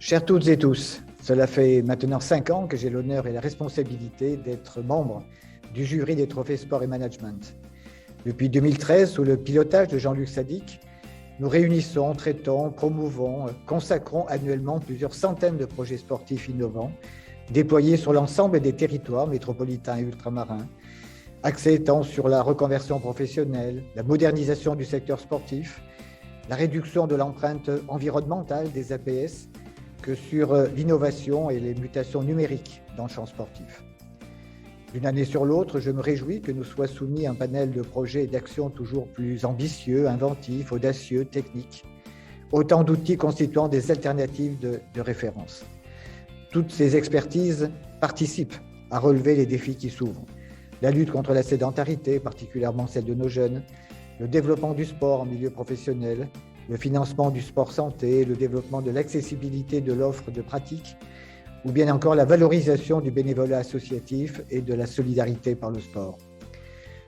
Chers toutes et tous, cela fait maintenant 5 ans que j'ai l'honneur et la responsabilité d'être membre du jury des trophées sport et management. Depuis 2013, sous le pilotage de Jean-Luc Sadic, nous réunissons, traitons, promouvons, consacrons annuellement plusieurs centaines de projets sportifs innovants déployés sur l'ensemble des territoires métropolitains et ultramarins, axés tant sur la reconversion professionnelle, la modernisation du secteur sportif, la réduction de l'empreinte environnementale des APS, que sur l'innovation et les mutations numériques dans le champ sportif. D'une année sur l'autre, je me réjouis que nous soit soumis un panel de projets et d'actions toujours plus ambitieux, inventifs, audacieux, techniques, autant d'outils constituant des alternatives de référence. Toutes ces expertises participent à relever les défis qui s'ouvrent. La lutte contre la sédentarité, particulièrement celle de nos jeunes, le développement du sport en milieu professionnel, le financement du sport santé, le développement de l'accessibilité de l'offre de pratique, ou bien encore la valorisation du bénévolat associatif et de la solidarité par le sport.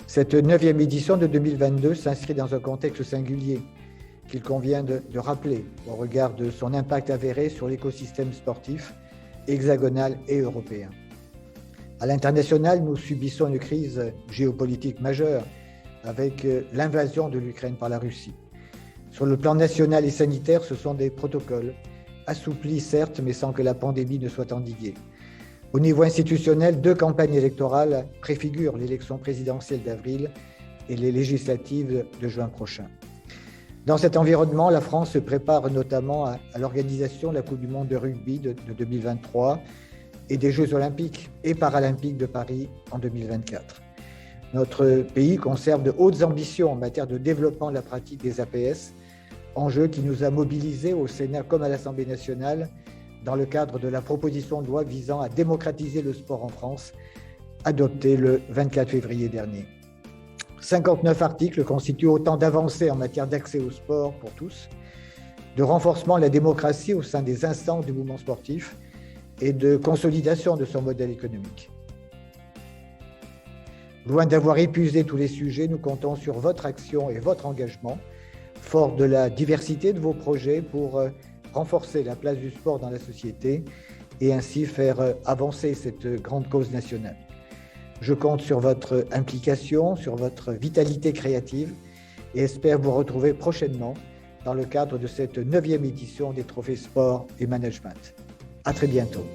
Cette 9e édition de 2022 s'inscrit dans un contexte singulier qu'il convient de rappeler au regard de son impact avéré sur l'écosystème sportif hexagonal et européen. À l'international, nous subissons une crise géopolitique majeure avec l'invasion de l'Ukraine par la Russie. Sur le plan national et sanitaire, ce sont des protocoles, assouplis certes, mais sans que la pandémie ne soit endiguée. Au niveau institutionnel, 2 campagnes électorales préfigurent l'élection présidentielle d'avril et les législatives de juin prochain. Dans cet environnement, la France se prépare notamment à l'organisation de la Coupe du monde de rugby de 2023 et des Jeux olympiques et paralympiques de Paris en 2024. Notre pays conserve de hautes ambitions en matière de développement de la pratique des APS, enjeu qui nous a mobilisés au Sénat comme à l'Assemblée nationale dans le cadre de la proposition de loi visant à démocratiser le sport en France, adoptée le 24 février dernier. 59 articles constituent autant d'avancées en matière d'accès au sport pour tous, de renforcement de la démocratie au sein des instances du mouvement sportif et de consolidation de son modèle économique. Loin d'avoir épuisé tous les sujets, nous comptons sur votre action et votre engagement, fort de la diversité de vos projets pour renforcer la place du sport dans la société et ainsi faire avancer cette grande cause nationale. Je compte sur votre implication, sur votre vitalité créative et espère vous retrouver prochainement dans le cadre de cette 9e édition des Trophées Sport et Management. À très bientôt.